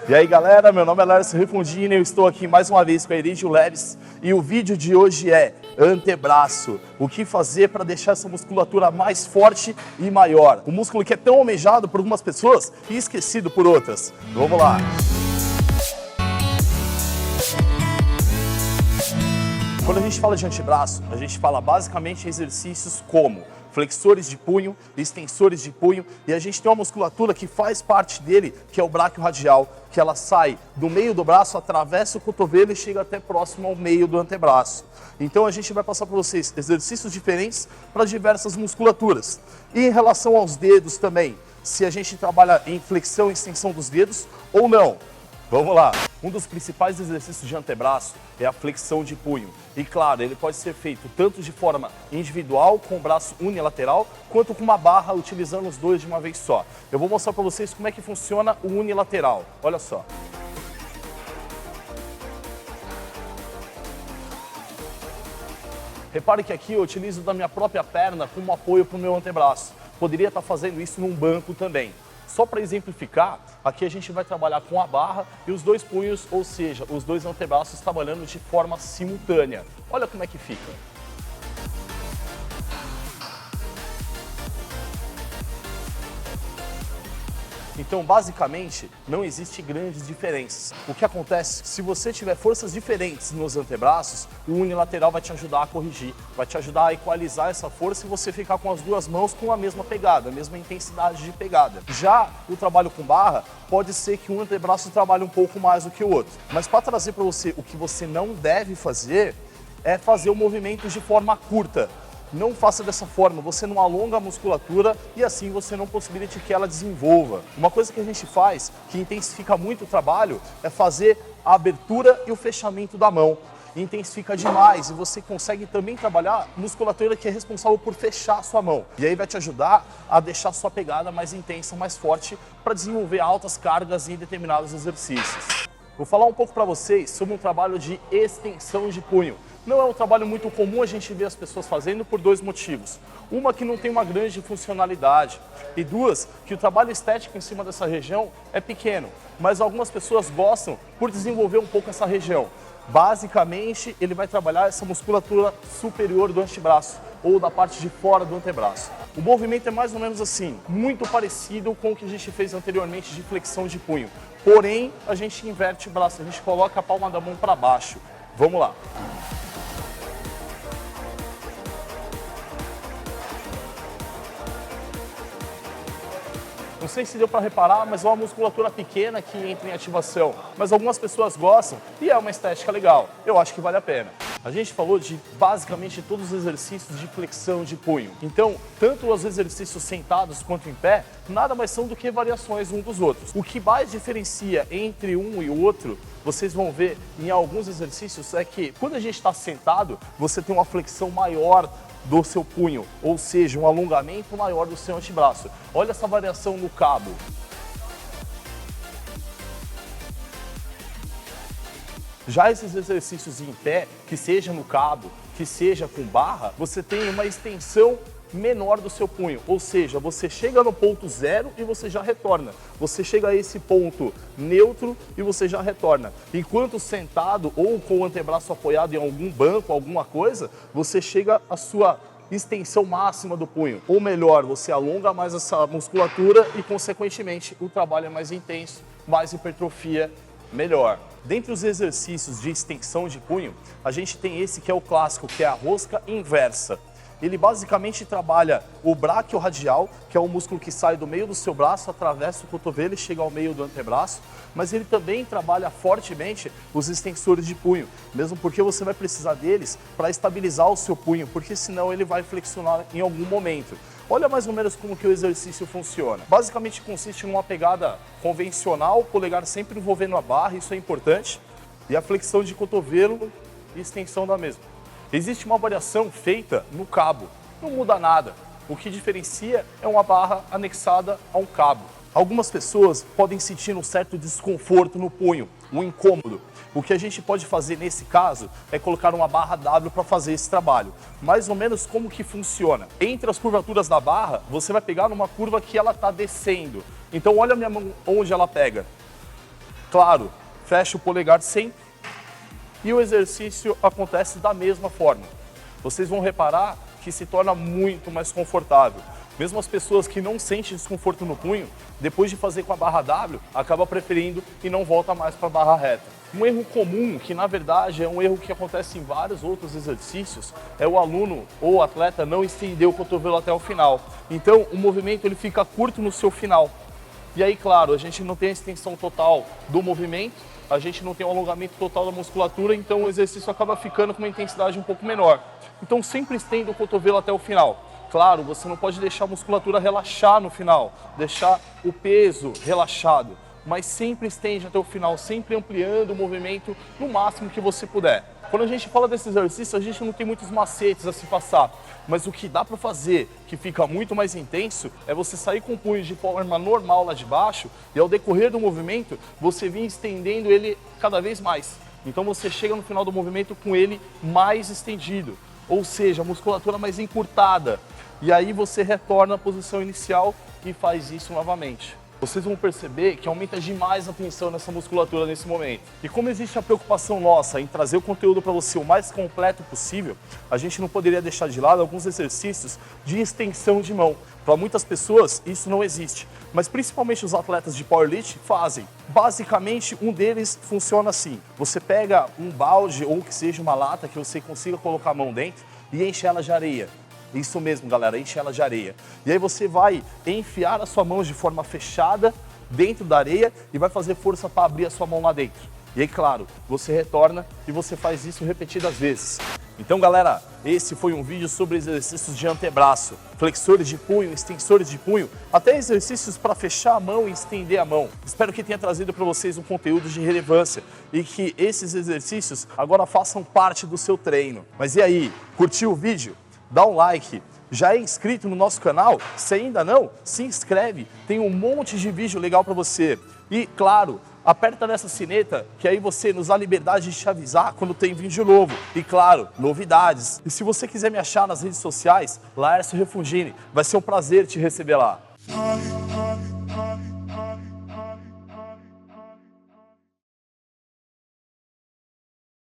E aí galera, meu nome é Lércio Refundini, eu estou aqui mais uma vez com a Erígio Leves e o vídeo de hoje é antebraço. O que fazer para deixar essa musculatura mais forte e maior? Um músculo que é tão almejado por algumas pessoas e esquecido por outras. Vamos lá! Quando a gente fala de antebraço, a gente fala basicamente exercícios como flexores de punho, extensores de punho, e a gente tem uma musculatura que faz parte dele, que é o braquiorradial, que ela sai do meio do braço, atravessa o cotovelo e chega até próximo ao meio do antebraço. Então a gente vai passar para vocês exercícios diferentes para diversas musculaturas. E em relação aos dedos também, se a gente trabalha em flexão e extensão dos dedos ou não. Vamos lá! Um dos principais exercícios de antebraço é a flexão de punho. E claro, ele pode ser feito tanto de forma individual, com o braço unilateral, quanto com uma barra, utilizando os dois de uma vez só. Eu vou mostrar para vocês como é que funciona o unilateral. Olha só. Repare que aqui eu utilizo da minha própria perna como apoio para o meu antebraço. Poderia estar fazendo isso num banco também. Só para exemplificar, aqui a gente vai trabalhar com a barra e os dois punhos, ou seja, os dois antebraços trabalhando de forma simultânea. Olha como é que fica. Então, basicamente, não existe grandes diferenças. O que acontece, se você tiver forças diferentes nos antebraços, o unilateral vai te ajudar a corrigir, vai te ajudar a equalizar essa força e você ficar com as duas mãos com a mesma pegada, a mesma intensidade de pegada. Já o trabalho com barra, pode ser que um antebraço trabalhe um pouco mais do que o outro. Mas para trazer para você o que você não deve fazer, é fazer o movimento de forma curta. Não faça dessa forma, você não alonga a musculatura e assim você não possibilita que ela desenvolva. Uma coisa que a gente faz, que intensifica muito o trabalho, é fazer a abertura e o fechamento da mão. Intensifica demais e você consegue também trabalhar musculatura que é responsável por fechar a sua mão. E aí vai te ajudar a deixar a sua pegada mais intensa, mais forte, para desenvolver altas cargas em determinados exercícios. Vou falar um pouco para vocês sobre um trabalho de extensão de punho. Não é um trabalho muito comum a gente ver as pessoas fazendo por dois motivos. Uma, que não tem uma grande funcionalidade. E duas, que o trabalho estético em cima dessa região é pequeno. Mas algumas pessoas gostam por desenvolver um pouco essa região. Basicamente, ele vai trabalhar essa musculatura superior do antebraço ou da parte de fora do antebraço. O movimento é mais ou menos assim, muito parecido com o que a gente fez anteriormente de flexão de punho. Porém, a gente inverte o braço, a gente coloca a palma da mão para baixo. Vamos lá! Não sei se deu para reparar, mas é uma musculatura pequena que entra em ativação. Mas algumas pessoas gostam e é uma estética legal. Eu acho que vale a pena. A gente falou de basicamente todos os exercícios de flexão de punho. Então, tanto os exercícios sentados quanto em pé, nada mais são do que variações uns dos outros. O que mais diferencia entre um e o outro, vocês vão ver em alguns exercícios, é que quando a gente está sentado, você tem uma flexão maior do seu punho, ou seja, um alongamento maior do seu antebraço. Olha essa variação no cabo. Já esses exercícios em pé, que seja no cabo, que seja com barra, você tem uma extensão menor do seu punho, ou seja, você chega no ponto zero e você já retorna. Você chega a esse ponto neutro e você já retorna. Enquanto sentado ou com o antebraço apoiado em algum banco, alguma coisa, você chega à sua extensão máxima do punho. Ou melhor, você alonga mais essa musculatura e, consequentemente, o trabalho é mais intenso, mais hipertrofia, melhor. Dentre os exercícios de extensão de punho, a gente tem esse que é o clássico, que é a rosca inversa. Ele basicamente trabalha o braquiorradial, que é o músculo que sai do meio do seu braço, atravessa o cotovelo e chega ao meio do antebraço, mas ele também trabalha fortemente os extensores de punho, mesmo porque você vai precisar deles para estabilizar o seu punho, porque senão ele vai flexionar em algum momento. Olha mais ou menos como que o exercício funciona. Basicamente consiste em uma pegada convencional, o polegar sempre envolvendo a barra, isso é importante, e a flexão de cotovelo e extensão da mesma. Existe uma variação feita no cabo, não muda nada. O que diferencia é uma barra anexada a um cabo. Algumas pessoas podem sentir um certo desconforto no punho, um incômodo. O que a gente pode fazer nesse caso é colocar uma barra W para fazer esse trabalho. Mais ou menos como que funciona. Entre as curvaturas da barra, você vai pegar numa curva que ela está descendo. Então olha a minha mão onde ela pega. Claro, fecha o polegar sempre e o exercício acontece da mesma forma. Vocês vão reparar que se torna muito mais confortável. Mesmo as pessoas que não sentem desconforto no punho, depois de fazer com a barra W, acaba preferindo e não volta mais para a barra reta. Um erro comum, que na verdade é um erro que acontece em vários outros exercícios, é o aluno ou o atleta não estender o cotovelo até o final. Então o movimento ele fica curto no seu final. E aí, claro, a gente não tem a extensão total do movimento, a gente não tem o alongamento total da musculatura, então o exercício acaba ficando com uma intensidade um pouco menor. Então sempre estenda o cotovelo até o final. Claro, você não pode deixar a musculatura relaxar no final, deixar o peso relaxado, mas sempre estende até o final, sempre ampliando o movimento no máximo que você puder. Quando a gente fala desse exercício, a gente não tem muitos macetes a se passar, mas o que dá para fazer, que fica muito mais intenso, é você sair com o punho de forma normal lá de baixo e ao decorrer do movimento, você vir estendendo ele cada vez mais. Então você chega no final do movimento com ele mais estendido, ou seja, a musculatura mais encurtada. E aí você retorna à posição inicial e faz isso novamente. Vocês vão perceber que aumenta demais a tensão nessa musculatura nesse momento. E como existe a preocupação nossa em trazer o conteúdo para você o mais completo possível, a gente não poderia deixar de lado alguns exercícios de extensão de mão. Para muitas pessoas isso não existe, mas principalmente os atletas de powerlifting fazem. Basicamente um deles funciona assim: você pega um balde ou que seja uma lata que você consiga colocar a mão dentro e enche ela de areia. Isso mesmo, galera, enche ela de areia. E aí você vai enfiar a sua mão de forma fechada dentro da areia e vai fazer força para abrir a sua mão lá dentro. E aí, claro, você retorna e você faz isso repetidas vezes. Então, galera, esse foi um vídeo sobre exercícios de antebraço, flexores de punho, extensores de punho, até exercícios para fechar a mão e estender a mão. Espero que tenha trazido para vocês um conteúdo de relevância e que esses exercícios agora façam parte do seu treino. Mas e aí, curtiu o vídeo? Dá um like, já é inscrito no nosso canal? Se ainda não, se inscreve, tem um monte de vídeo legal para você. E claro, aperta nessa sineta que aí você nos dá liberdade de te avisar quando tem vídeo novo. E claro, novidades. E se você quiser me achar nas redes sociais, Laércio Refugini, vai ser um prazer te receber lá.